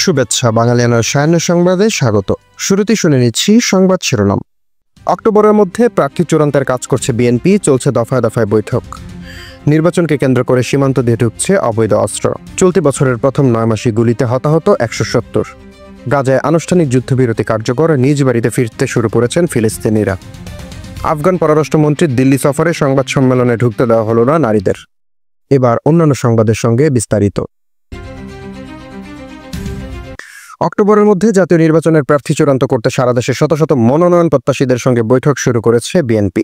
শুভেচ্ছা বাঙালিয়ানার সায়াহ্ন সংবাদে স্বাগত। শুরুতেই শুনে নিচ্ছি সংবাদ শিরোনাম। অক্টোবরের মধ্যে প্রার্থী চূড়ান্তের কাজ করছে বিএনপি, চলছে দফায় দফায় বৈঠক। নির্বাচনকে কেন্দ্র করে সীমান্ত দিয়ে ঢুকছে অবৈধ অস্ত্র। চলতি বছরের প্রথম 9 মাসে গুলিতে হতাহত 170। গাজায় আনুষ্ঠানিক যুদ্ধবিরতি কার্যকর, নিজ বাড়িতে ফিরতে শুরু করেছেন ফিলিস্তিনিরা। আফগান পররাষ্ট্রমন্ত্রীর দিল্লি সফরে সংবাদ সম্মেলনে ঢুকতে দেওয়া হলো না নারীদের। এবার অন্যান্য সংবাদের সঙ্গে বিস্তারিত। অক্টোবরের মধ্যে জাতীয় নির্বাচনের প্রার্থী চূড়ান্ত করতে সারা দেশে শত শত মনোনয়ন প্রত্যাশীদের সঙ্গে বৈঠক শুরু করেছে বিএনপি।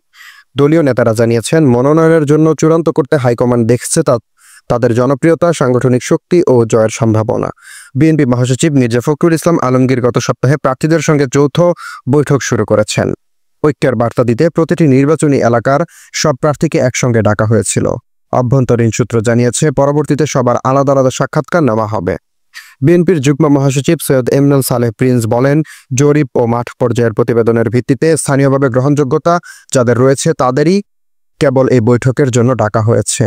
দলীয় নেতারা জানিয়েছেন, মনোনয়নের জন্য চূড়ান্ত করতে হাইকমান্ড দেখছে তাদের জনপ্রিয়তা, সাংগঠনিক শক্তি ও জয়ের সম্ভাবনা। বিএনপি মহাসচিব মির্জা ফখরুল ইসলাম আলমগীর গত সপ্তাহে প্রার্থীদের সঙ্গে যৌথ বৈঠক শুরু করেছেন। ঐক্যের বার্তা দিতে প্রতিটি নির্বাচনী এলাকার সব প্রার্থীকে একসঙ্গে ডাকা হয়েছিল। অভ্যন্তরীণ সূত্র জানিয়েছে, পরবর্তীতে সবার আলাদা আলাদা সাক্ষাৎকার নেওয়া হবে। বিএনপির যুগ্ম মহাসচিব সৈয়দ এমনুল সালেহ প্রিন্স বলেন, জরিপ ও মাঠ পর্যায়ের প্রতিবেদনের ভিত্তিতে স্থানীয়ভাবে গ্রহণযোগ্যতা যাদের রয়েছে তাদেরই কেবল এই বৈঠকের জন্য ডাকা হয়েছে।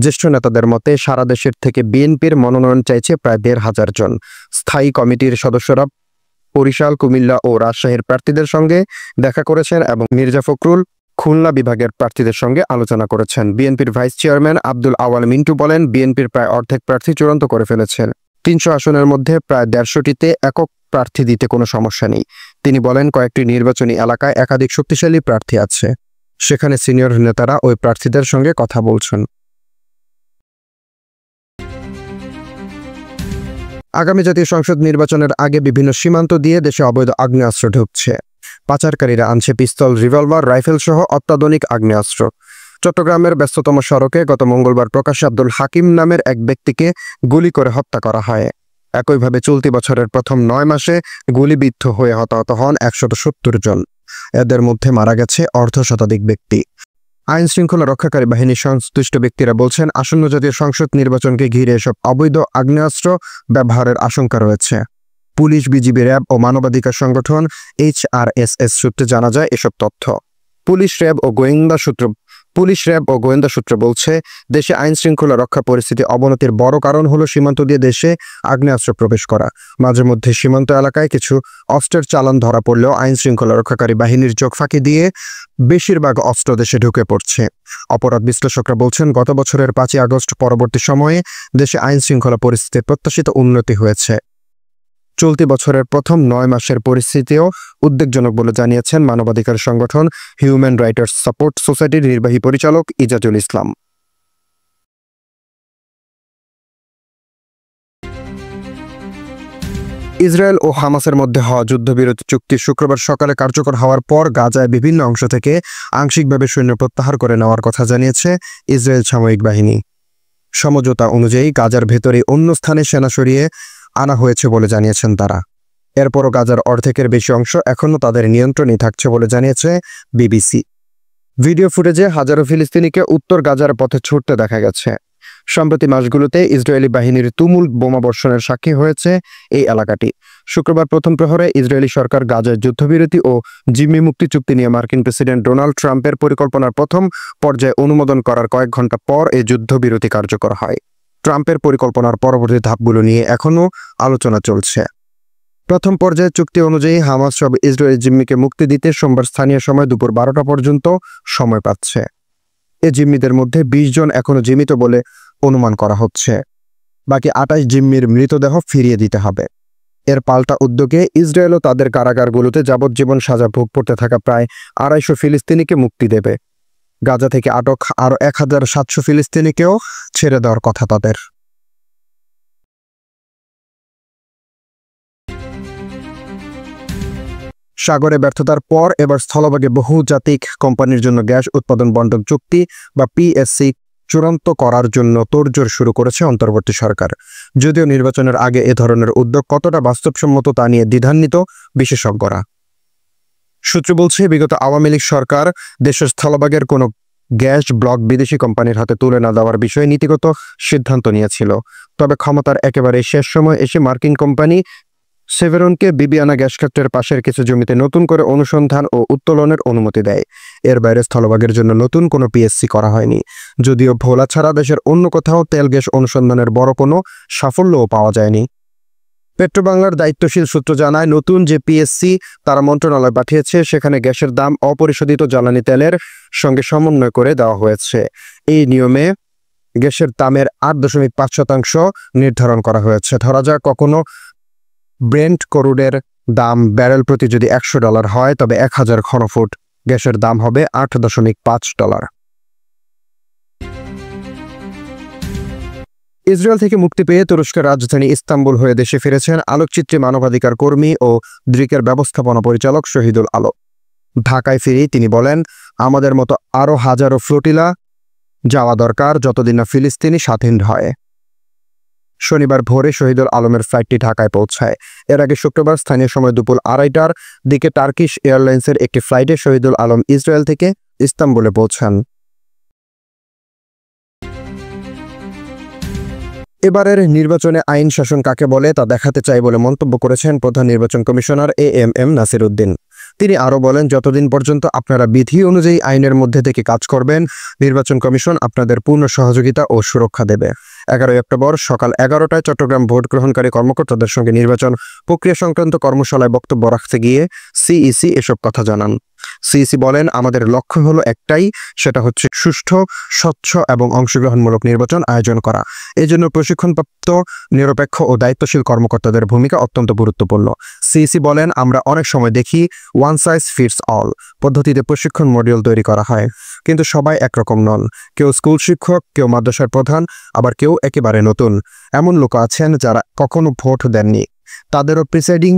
জ্যেষ্ঠ নেতাদের মতে সারা দেশের থেকে বিএনপির মনোনয়ন চাইছে প্রায় 1,500 জন। স্থায়ী কমিটির সদস্যরা বরিশাল, কুমিল্লা ও রাজশাহীর প্রার্থীদের সঙ্গে দেখা করেছেন এবং মির্জা ফখরুল খুলনা বিভাগের প্রার্থীদের সঙ্গে আলোচনা করেছেন। বিএনপির ভাইস চেয়ারম্যান আব্দুল আওয়াল মিন্টু বলেন, বিএনপির প্রায় অর্ধেক প্রার্থী চূড়ান্ত করে ফেলেছেন। 300 আসনের মধ্যে প্রায় 150টিতে একক প্রার্থী দিতে কোনো সমস্যা নেই। তিনি বলেন, কয়েকটি নির্বাচনী এলাকায় একাধিক শক্তিশালী প্রার্থী আছে, সেখানে সিনিয়র নেতারা ওই প্রার্থীদের সঙ্গে কথা বলছেন। আগামী জাতীয় সংসদ নির্বাচনের আগে বিভিন্ন সীমান্ত দিয়ে দেশে অবৈধ আগ্নেয়াস্ত্র ঢুকছে। পাচারকারীরা আনছে পিস্তল, রিভলভার, রাইফেল সহ অত্যাধুনিক আগ্নেয়াস্ত্র। চট্টগ্রামের ব্যস্ততম সড়কে গত মঙ্গলবার প্রকাশ্যে আব্দুল হাকিম নামের এক ব্যক্তিকে গুলি করে হত্যা করা হয়। একইভাবে চলতি বছরের প্রথম 9 মাসে গুলিবিদ্ধ হয়ে হতাহত হন 170 জন। এদের মধ্যে মারা গেছে অর্ধশতাধিক ব্যক্তি। আইন শৃঙ্খলা রক্ষাকারী বাহিনীর সংশ্লিষ্ট ব্যক্তিরা বলছেন, আসন্ন জাতীয় সংসদ নির্বাচনকে ঘিরে এসব অবৈধ আগ্নেয়াস্ত্র ব্যবহারের আশঙ্কা রয়েছে। পুলিশ, বিজিবি, র্যাব ও মানবাধিকার সংগঠন HRSS সূত্রে জানা যায় এসব তথ্য। পুলিশ, র্যাব ও গোয়েন্দা সূত্র বলছে, দেশে আইন শৃঙ্খলা রক্ষা পরিস্থিতি অবনতির বড় কারণ হলো সীমান্ত দিয়ে দেশে আগ্নেয়াস্ত্র প্রবেশ করা। মাঝে মধ্যে সীমান্ত এলাকায় কিছু অস্ত্রের চালান ধরা পড়লেও আইন শৃঙ্খলা রক্ষাকারী বাহিনীর চোখ ফাঁকি দিয়ে বেশিরভাগ অস্ত্র দেশে ঢুকে পড়ছে। অপরাধ বিশ্লেষকরা বলছেন, গত বছরের 5ই আগস্ট পরবর্তী সময়ে দেশে আইন শৃঙ্খলা পরিস্থিতির প্রত্যাশিত উন্নতি হয়েছে। চলতি বছরের প্রথম 9 মাসের পরিস্থিতিও উদ্বেগজনক বলে জানিয়েছেন মানবাধিকার সংগঠন হিউম্যান রাইটস সাপোর্ট সোসাইটির নির্বাহী পরিচালক ইজাজুল ইসলাম। ইসরায়েল ও হামাসের মধ্যে হওয়া যুদ্ধবিরতি চুক্তি শুক্রবার সকালে কার্যকর হওয়ার পর গাজায় বিভিন্ন অংশ থেকে আংশিকভাবে সৈন্য প্রত্যাহার করে নেওয়ার কথা জানিয়েছে ইসরায়েল সামরিক বাহিনী। সমঝোতা অনুযায়ী গাজার ভেতরে অন্য স্থানে সেনা সরিয়ে আনা হয়েছে বলে জানিয়েছেন তারা। এরপরও গাজার অর্ধেকের বেশি অংশ এখনও তাদের নিয়ন্ত্রণে থাকছে বলে জানিয়েছে বিবিসি। ভিডিও ফুটেজে হাজারো ফিলিস্তিনিকে উত্তর গাজার পথে ছুটতে দেখা গেছে। সম্প্রতি মাসগুলোতে ইসরায়েলি বাহিনীর তুমুল বোমাবর্ষণের সাক্ষী হয়েছে এই এলাকাটি। শুক্রবার প্রথম প্রহরে ইসরায়েলি সরকার গাজায় যুদ্ধবিরতি ও জিম্মি মুক্তি চুক্তি নিয়ে মার্কিন প্রেসিডেন্ট ডোনাল্ড ট্রাম্পের পরিকল্পনার প্রথম পর্যায়ে অনুমোদন করার কয়েক ঘন্টা পর এই যুদ্ধবিরতি কার্যকর হয়। ট্রাম্পের পরিকল্পনার পরবর্তী ধাপগুলো নিয়ে এখনও আলোচনা চলছে। প্রথম পর্যায়ে চুক্তি অনুযায়ী হামাস সব ইসরায়েলি জিম্মিকে মুক্তি দিতে সোমবার স্থানীয় সময় দুপুর 12টা পর্যন্ত সময় পাচ্ছে। এ জিম্মিদের মধ্যে 20 জন এখনও জীবিত বলে অনুমান করা হচ্ছে। বাকি 28 জিম্মির মৃতদেহ ফিরিয়ে দিতে হবে। এর পাল্টা উদ্যোগে ইসরায়েলও তাদের কারাগারগুলোতে যাবজ্জীবন সাজা ভোগ করতে থাকা প্রায় 250 ফিলিস্তিনিকে মুক্তি দেবে। গাজা থেকে আটক আরও 1700 ফিলিস্তিনিকেও ছেড়ে দেওয়ার কথা তাদের। সাগরে ব্যর্থতার পর এবার স্থলভাগে বহুজাতিক কোম্পানির জন্য গ্যাস উৎপাদন বণ্টন চুক্তি বা PSC চূড়ান্ত করার জন্য তোড়জোড় শুরু করেছে অন্তর্বর্তী সরকার। যদিও নির্বাচনের আগে এ ধরনের উদ্যোগ কতটা বাস্তবসম্মত তা নিয়ে দ্বিধান্বিত বিশেষজ্ঞরা। সূত্র বলছে, বিগত আওয়ামী লীগ সরকার দেশের স্থলভাগের কোনো গ্যাস ব্লক বিদেশি কোম্পানির হাতে তুলে না দেওয়ার বিষয়ে নীতিগত সিদ্ধান্ত নিয়েছিল। তবে ক্ষমতার একেবারে শেষ সময় এসে মার্কিন কোম্পানি সেভেরনকে বিবিয়ানা গ্যাস ক্ষেত্রের পাশের কিছু জমিতে নতুন করে অনুসন্ধান ও উত্তোলনের অনুমতি দেয়। এর বাইরে স্থলভাগের জন্য নতুন কোনো PSC করা হয়নি। যদিও ভোলা ছাড়া দেশের অন্য কোথাও তেল গ্যাস অনুসন্ধানের বড় কোনো সাফল্যও পাওয়া যায়নি। পেট্রোবাংলার দায়িত্বশীল সূত্র জানায়, নতুন যে পিএসসি তারা মন্ত্রণালয় পাঠিয়েছে সেখানে গ্যাসের দাম অপরিশোধিত জ্বালানি তেলের সঙ্গে সমন্বয় করে দেওয়া হয়েছে। এই নিয়মে গ্যাসের দামের 8.5% নির্ধারণ করা হয়েছে। ধরা যাক কখনো ব্রেন্ট ক্রুডের দাম ব্যারেল প্রতি যদি $100 হয়, তবে 1000 ঘনফুট গ্যাসের দাম হবে $8.5। ইসরায়েল থেকে মুক্তি পেয়ে তুরস্কের রাজধানী ইস্তাম্বুল হয়ে দেশে ফিরেছেন আলোকচিত্রী মানবাধিকার কর্মী ও দ্রিকের ব্যবস্থাপনা পরিচালক শহীদুল আলম। ঢাকায় ফিরেই তিনি বলেন, আমাদের মতো আরও হাজারো ফ্লোটিলা যাওয়া দরকার যতদিন না ফিলিস্তিনি স্বাধীন হয়। শনিবার ভোরে শহীদুল আলমের ফ্লাইটটি ঢাকায় পৌঁছায়। এর আগে শুক্রবার স্থানীয় সময় দুপুর 2:30টার দিকে টার্কিশ এয়ারলাইন্সের একটি ফ্লাইটে শহীদুল আলম ইসরায়েল থেকে ইস্তাম্বুলে পৌঁছান। এবারের নির্বাচনে আইন শাসন কাকে বলে তা দেখাতে চাই বলে মন্তব্য করেছেন প্রধান নির্বাচন কমিশনার এএমএম নাসির উদ্দিন। তিনি আরও বলেন, যতদিন পর্যন্ত আপনারা বিধি অনুযায়ী আইনের মধ্যে থেকে কাজ করবেন, নির্বাচন কমিশন আপনাদের পূর্ণ সহযোগিতা ও সুরক্ষা দেবে। 11 অক্টোবর সকাল 11টায় চট্টগ্রাম ভোট গ্রহণকারী কর্মকর্তাদের সঙ্গে নির্বাচন প্রক্রিয়া সংক্রান্ত কর্মশালায় বক্তব্য রাখতে গিয়ে সিইসি এসব কথা জানান। সিইসি বলেন, আমাদের লক্ষ্য হলো একটাই, সেটা হচ্ছে সুষ্ঠু, স্বচ্ছ এবং অংশগ্রহণমূলক নির্বাচন আয়োজন করা। এজন্য প্রশিক্ষণপ্রাপ্ত, নিরপেক্ষ ও দায়িত্বশীল কর্মকর্তাদের ভূমিকা অত্যন্ত গুরুত্বপূর্ণ। সিইসি বলেন, আমরা অনেক সময় দেখি ওয়ান সাইজ ফিটস অল পদ্ধতিতে প্রশিক্ষণ মডিউল তৈরি করা হয়, কিন্তু সবাই একরকম নন। কেউ স্কুল শিক্ষক, কেউ মাদ্রাসার প্রধান, আবার কেউ একেবারে নতুন। এমন লোক আছেন যারা কখনো ভোট দেননি, তাদেরও প্রিসাইডিং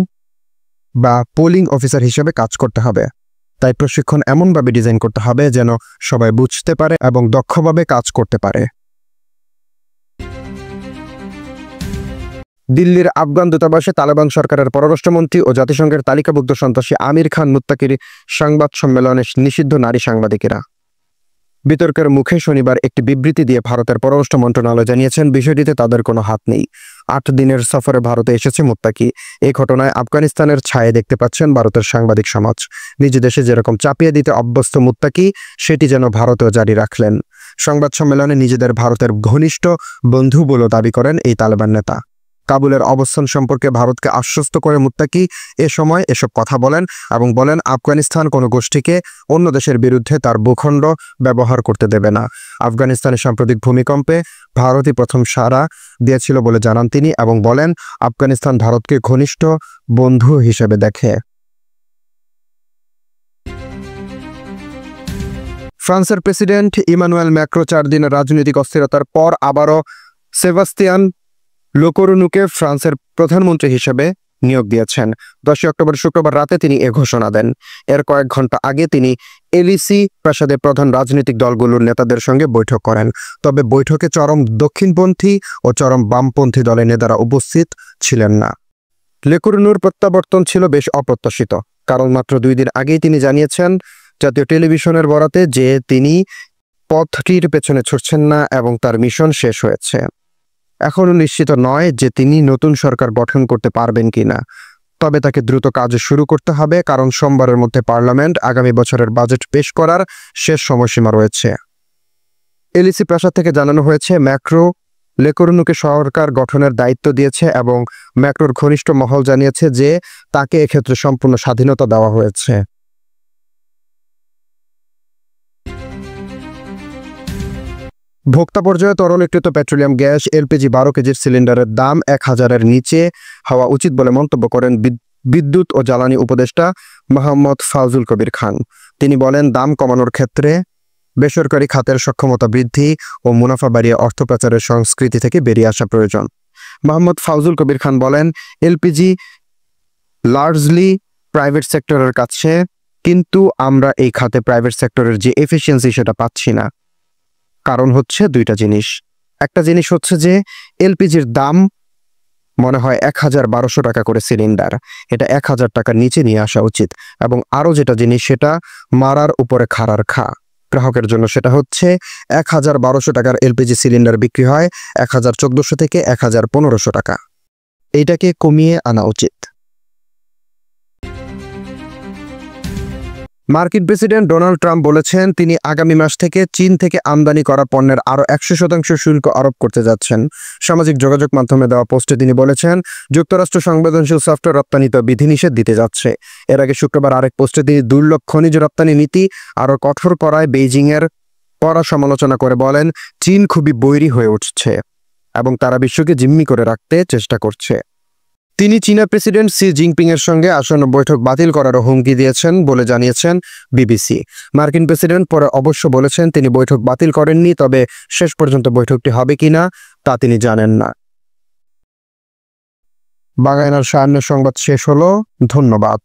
বা পোলিং অফিসার হিসেবে কাজ করতে হবে। তাই প্রশিক্ষণ এমনভাবে ডিজাইন করতে হবে যেন সবাই বুঝতে পারে এবং দক্ষভাবে কাজ করতে পারে। দিল্লির আফগান দূতাবাসে তালেবান সরকারের পররাষ্ট্রমন্ত্রী ও জাতিসংঘের তালিকাভুক্ত সন্ত্রাসী আমির খান মুত্তাকির সংবাদ সম্মেলনে নিষিদ্ধ নারী সাংবাদিকেরা। বিতর্কের মুখে শনিবার একটি বিবৃতি দিয়ে ভারতের পররাষ্ট্র মন্ত্রণালয় জানিয়েছেন, বিষয়টিতে তাদের কোনো হাত নেই। 8 দিনের সফরে ভারতে এসেছে মুত্তাকি। এই ঘটনায় আফগানিস্তানের ছায়া দেখতে পাচ্ছেন ভারতের সাংবাদিক সমাজ। নিজ দেশে যেরকম চাপিয়ে দিতে অভ্যস্ত মুত্তাকি, সেটি যেন ভারতেও জারি রাখলেন। সংবাদ সম্মেলনে নিজেদের ভারতের ঘনিষ্ঠ বন্ধু বলে দাবি করেন এই তালেবান নেতা। কাবুলের অবস্থান সম্পর্কে ভারতকে আশ্বস্ত করে মুত্তাকি এ সময় এসব কথা বলেন এবং বলেন, আফগানিস্তান কোনো গোষ্ঠীকে অন্য দেশের বিরুদ্ধে তার ভূখণ্ড ব্যবহার করতে দেবে না। আফগানিস্তানের সাম্প্রতিক ভূমিকম্পে ভারতই প্রথম সাড়া দিয়েছিল বলে জানান তিনি এবং বলেন, আফগানিস্তান ভারতকে ঘনিষ্ঠ বন্ধু হিসেবে দেখে। ফ্রান্সের প্রেসিডেন্ট ইমানুয়েল ম্যাক্রো 4 দিনের রাজনৈতিক অস্থিরতার পর আবারও সেবাস্তিয়ান লেকরনুকে ফ্রান্সের প্রধানমন্ত্রী হিসেবে নিয়োগ দিয়েছেন। 10 অক্টোবর শুক্রবার রাতে তিনি এ ঘোষণা দেন। এর কয়েক ঘন্টা আগে তিনি এলিসি প্রাসাদে প্রধান রাজনৈতিক দলগুলোর নেতাদের সঙ্গে বৈঠক করেন। তবে বৈঠকে চরম দক্ষিণপন্থী ও চরম বামপন্থী দলের নেতারা উপস্থিত ছিলেন না। লেকরনুর প্রত্যাবর্তন ছিল বেশ অপ্রত্যাশিত, কারণ মাত্র 2 দিন আগেই তিনি জানিয়েছেন জাতীয় টেলিভিশনের বরাতে যে তিনি পথটির পেছনে ছুটছেন না এবং তার মিশন শেষ হয়েছে। এখনও নিশ্চিত নয় যে তিনি নতুন সরকার গঠন করতে পারবেন কিনা, তবে তাকে দ্রুত কাজ শুরু করতে হবে, কারণ সোমবারের মধ্যে পার্লামেন্ট আগামী বছরের বাজেট পেশ করার শেষ সময়সীমা রয়েছে। এলিসি প্রাসাদ থেকে জানানো হয়েছে, ম্যাক্রো লেকরনুকে সরকার গঠনের দায়িত্ব দিয়েছে এবং ম্যাক্রোর ঘনিষ্ঠ মহল জানিয়েছে যে তাকে এক্ষেত্রে সম্পূর্ণ স্বাধীনতা দেওয়া হয়েছে। ভোক্তা পর্যায়ে তরলীকৃত পেট্রোলিয়াম গ্যাস এলপিজি 12 কেজির সিলিন্ডারের দাম 1000-এর নিচে হওয়া উচিত বলে মন্তব্য করেন বিদ্যুৎ ও জ্বালানি উপদেষ্টা মোহাম্মদ ফাউজুল কবির খান। তিনি বলেন, দাম কমানোর ক্ষেত্রে বেসরকারি খাতের সক্ষমতা বৃদ্ধি ও মুনাফা বাড়িয়ে অর্থ পাচারের সংস্কৃতি থেকে বেরিয়ে আসা প্রয়োজন। মোহাম্মদ ফাউজুল কবির খান বলেন, এলপিজি লার্জলি প্রাইভেট সেক্টরের কাছে, কিন্তু আমরা এই খাতে প্রাইভেট সেক্টরের যে এফিসিয়েন্সি সেটা পাচ্ছি না। কারণ হচ্ছে 2টা জিনিস। একটা জিনিস হচ্ছে যে এলপিজির দাম মনে হয় 1012 টাকা করে সিলিন্ডার, এটা 1000 টাকার নিচে নিয়ে আসা উচিত। এবং আরও যেটা জিনিস, সেটা মারার উপরে খাড়ার খা গ্রাহকের জন্য, সেটা হচ্ছে 1012 টাকার এলপিজি সিলিন্ডার বিক্রি হয় 1014 থেকে 1015 টাকা। এইটাকে কমিয়ে আনা উচিত। মার্কিন প্রেসিডেন্ট ডোনাল্ড ট্রাম্প বলেছেন তিনি আগামী মাস থেকে চীন থেকে আমদানি করা পণ্যের আরও 100% শুল্ক আরোপ করতে যাচ্ছেন। সামাজিক যোগাযোগ মাধ্যমে দেওয়া পোস্টে তিনি বলেছেন, যুক্তরাষ্ট্র সংবেদনশীল সফটওয়্যার রপ্তানিতে বিধিনিষেধ দিতে যাচ্ছে। এর আগে শুক্রবার আরেক পোস্টে তিনি দুর্লভ খনিজ রপ্তানি নীতি আরও কঠোর করায় বেইজিংয়ের কড়া সমালোচনা করে বলেন, চীন খুবই বৈরী হয়ে উঠছে এবং তারা বিশ্বকে জিম্মি করে রাখতে চেষ্টা করছে। তিনি চীনা প্রেসিডেন্ট শি জিনপিং এর সঙ্গে আসন্ন বৈঠক বাতিল করারও হুমকি দিয়েছেন বলে জানিয়েছেন বিবিসি। মার্কিন প্রেসিডেন্ট পরে অবশ্য বলেছেন তিনি বৈঠক বাতিল করেননি, তবে শেষ পর্যন্ত বৈঠকটি হবে কিনা তা তিনি জানেন না। বাগায়নার সায়ান্নের সংবাদ শেষ হলো। ধন্যবাদ।